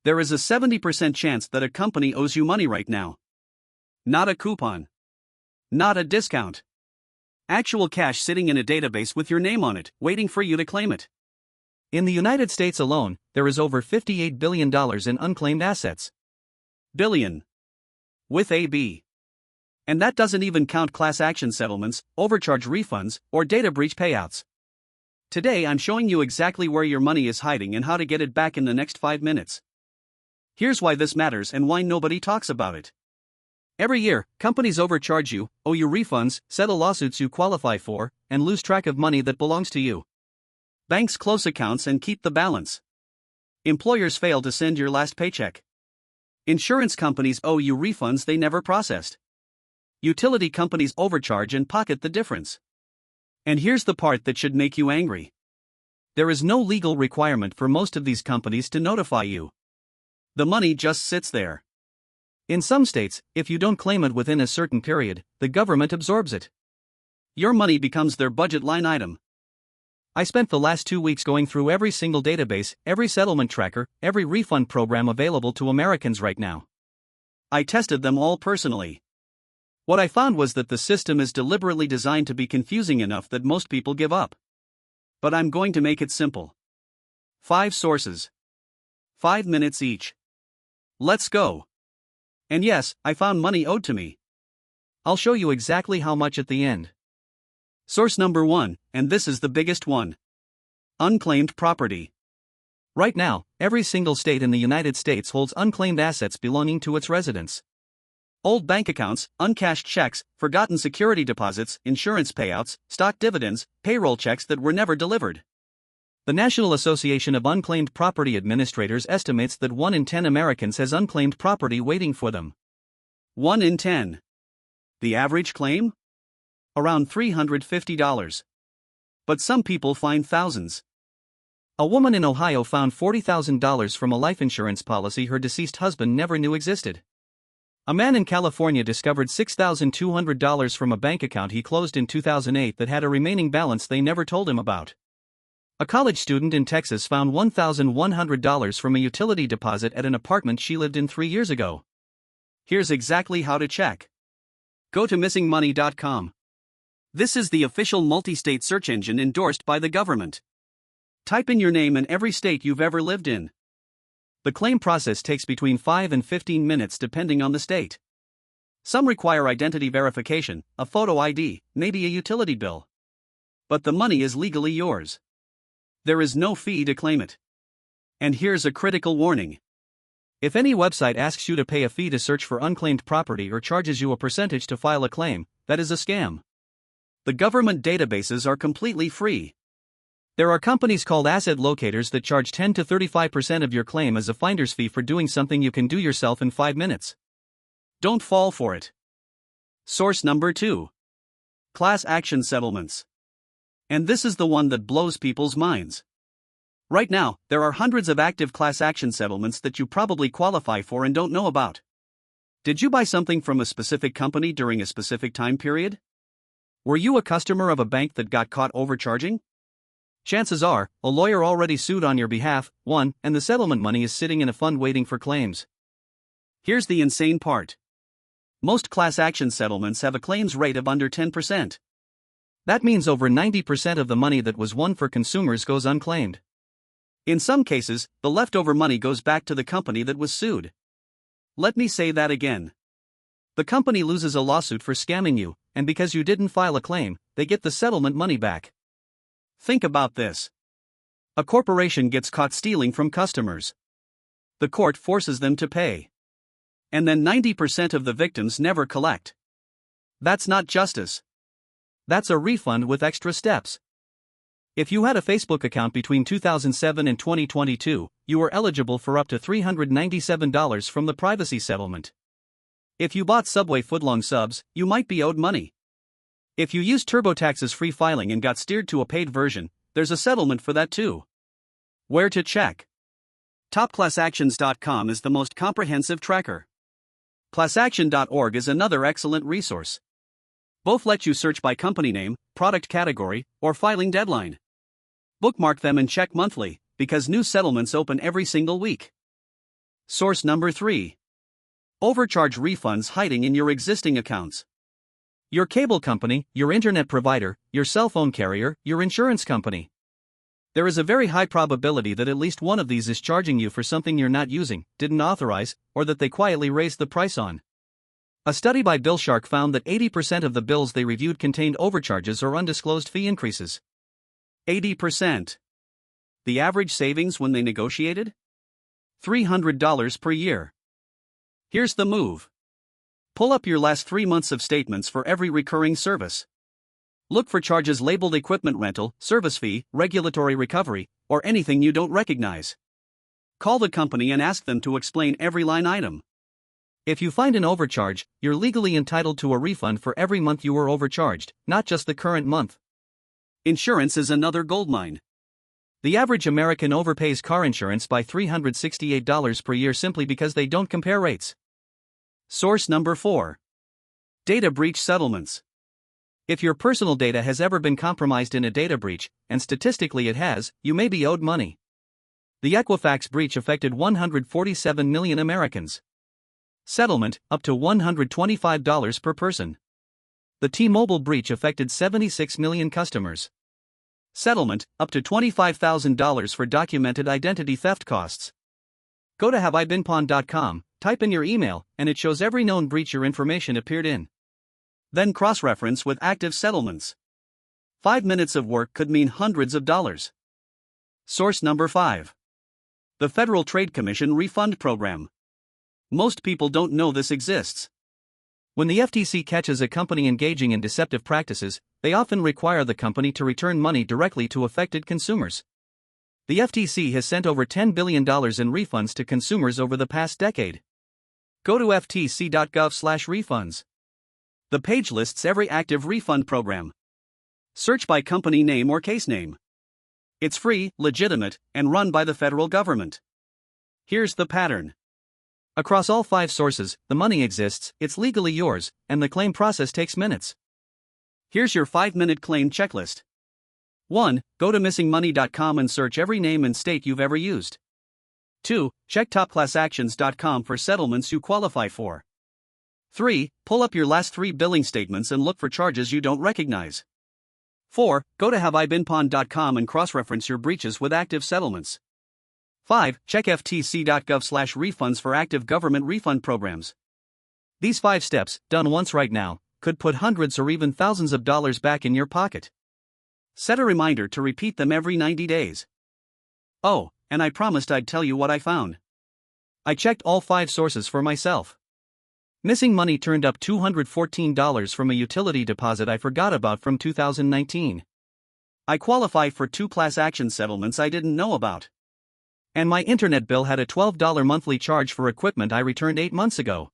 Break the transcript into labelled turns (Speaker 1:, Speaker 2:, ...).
Speaker 1: There is a 70% chance that a company owes you money right now. Not a coupon. Not a discount. Actual cash sitting in a database with your name on it, waiting for you to claim it.
Speaker 2: In the United States alone, there is over $58 billion in unclaimed assets.
Speaker 1: Billion. With a B. And that doesn't even count class action settlements, overcharge refunds, or data breach payouts. Today I'm showing you exactly where your money is hiding and how to get it back in the next 5 minutes. Here's why this matters and why nobody talks about it. Every year, companies overcharge you, owe you refunds, settle lawsuits you qualify for, and lose track of money that belongs to you. Banks close accounts and keep the balance. Employers fail to send your last paycheck. Insurance companies owe you refunds they never processed. Utility companies overcharge and pocket the difference. And here's the part that should make you angry. There is no legal requirement for most of these companies to notify you. The money just sits there.
Speaker 2: In some states, if you don't claim it within a certain period, the government absorbs it.
Speaker 1: Your money becomes their budget line item.
Speaker 2: I spent the last 2 weeks going through every single database, every settlement tracker, every refund program available to Americans right now.
Speaker 1: I tested them all personally. What I found was that the system is deliberately designed to be confusing enough that most people give up. But I'm going to make it simple. 5 sources. 5 minutes each. Let's go. And yes, I found money owed to me.
Speaker 2: I'll show you exactly how much at the end.
Speaker 1: Source number 1, and this is the biggest one. Unclaimed property.
Speaker 2: Right now, every single state in the United States holds unclaimed assets belonging to its residents.
Speaker 1: Old bank accounts, uncashed checks, forgotten security deposits, insurance payouts, stock dividends, payroll checks that were never delivered.
Speaker 2: The National Association of Unclaimed Property Administrators estimates that 1 in 10 Americans has unclaimed property waiting for them.
Speaker 1: 1 in 10. The average claim? Around $350. But some people find thousands.
Speaker 2: A woman in Ohio found $40,000 from a life insurance policy her deceased husband never knew existed. A man in California discovered $6,200 from a bank account he closed in 2008 that had a remaining balance they never told him about. A college student in Texas found $1,100 from a utility deposit at an apartment she lived in 3 years ago.
Speaker 1: Here's exactly how to check. Go to missingmoney.com. This is the official multi-state search engine endorsed by the government. Type in your name and every state you've ever lived in. The claim process takes between 5 and 15 minutes depending on the state. Some require identity verification, a photo ID, maybe a utility bill. But the money is legally yours. There is no fee to claim it. And here's a critical warning.
Speaker 2: If any website asks you to pay a fee to search for unclaimed property or charges you a percentage to file a claim, that is a scam. The government databases are completely free. There are companies called asset locators that charge 10 to 35% of your claim as a finder's fee for doing something you can do yourself in 5 minutes.
Speaker 1: Don't fall for it. Source number 2. Class action settlements. And this is the one that blows people's minds. Right now, there are hundreds of active class action settlements that you probably qualify for and don't know about. Did you buy something from a specific company during a specific time period? Were you a customer of a bank that got caught overcharging? Chances are, a lawyer already sued on your behalf, won, and the settlement money is sitting in a fund waiting for claims. Here's the insane part. Most class action settlements have a claims rate of under 10%. That means over 90% of the money that was won for consumers goes unclaimed. In some cases, the leftover money goes back to the company that was sued. Let me say that again. The company loses a lawsuit for scamming you, and because you didn't file a claim, they get the settlement money back. Think about this. A corporation gets caught stealing from customers. The court forces them to pay. And then 90% of the victims never collect. That's not justice. That's a refund with extra steps. If you had a Facebook account between 2007 and 2022, you were eligible for up to $397 from the privacy settlement. If you bought Subway footlong subs, you might be owed money. If you used TurboTax's free filing and got steered to a paid version, there's a settlement for that too. Where to check? TopClassActions.com is the most comprehensive tracker. ClassAction.org is another excellent resource. Both let you search by company name, product category, or filing deadline. Bookmark them and check monthly, because new settlements open every single week. Source number 3. Overcharge refunds hiding in your existing accounts.
Speaker 2: Your cable company, your internet provider, your cell phone carrier, your insurance company. There is a very high probability that at least one of these is charging you for something you're not using, didn't authorize, or that they quietly raised the price on. A study by Billshark found that 80% of the bills they reviewed contained overcharges or undisclosed fee increases.
Speaker 1: 80%. The average savings when they negotiated? $300 per year. Here's the move. Pull up your last 3 months of statements for every recurring service. Look for charges labeled equipment rental, service fee, regulatory recovery, or anything you don't recognize. Call the company and ask them to explain every line item.
Speaker 2: If you find an overcharge, you're legally entitled to a refund for every month you were overcharged, not just the current month.
Speaker 1: Insurance is another goldmine.
Speaker 2: The average American overpays car insurance by $368 per year simply because they don't compare rates.
Speaker 1: Source number 4. Data breach settlements.
Speaker 2: If your personal data has ever been compromised in a data breach, and statistically it has, you may be owed money. The Equifax breach affected 147 million Americans. Settlement, up to $125 per person. The T-Mobile breach affected 76 million customers. Settlement, up to $25,000 for documented identity theft costs. Go to haveibeenpawned.com, type in your email, and it shows every known breach your information appeared in.
Speaker 1: Then cross-reference with active settlements. 5 minutes of work could mean hundreds of dollars. Source number 5. The Federal Trade Commission Refund Program. Most people don't know this exists.
Speaker 2: When the FTC catches a company engaging in deceptive practices, they often require the company to return money directly to affected consumers. The FTC has sent over $10 billion in refunds to consumers over the past decade. Go to FTC.gov/refunds.
Speaker 1: The page lists every active refund program. Search by company name or case name. It's free, legitimate, and run by the federal government. Here's the pattern.
Speaker 2: Across all 5 sources, the money exists, it's legally yours, and the claim process takes minutes.
Speaker 1: Here's your 5-minute claim checklist. 1. Go to missingmoney.com and search every name and state you've ever used. 2. Check topclassactions.com for settlements you qualify for. 3. Pull up your last 3 billing statements and look for charges you don't recognize. 4. Go to haveibeenpawned.com and cross-reference your breaches with active settlements. 5. Check FTC.gov/refunds for active government refund programs.
Speaker 2: These 5 steps, done once right now, could put hundreds or even thousands of dollars back in your pocket.
Speaker 1: Set a reminder to repeat them every 90 days. Oh, and I promised I'd tell you what I found.
Speaker 2: I checked all 5 sources for myself. Missing Money turned up $214 from a utility deposit I forgot about from 2019.
Speaker 1: I qualify for 2 class action settlements I didn't know about.
Speaker 2: And my internet bill had a $12 monthly charge for equipment I returned 8 months ago.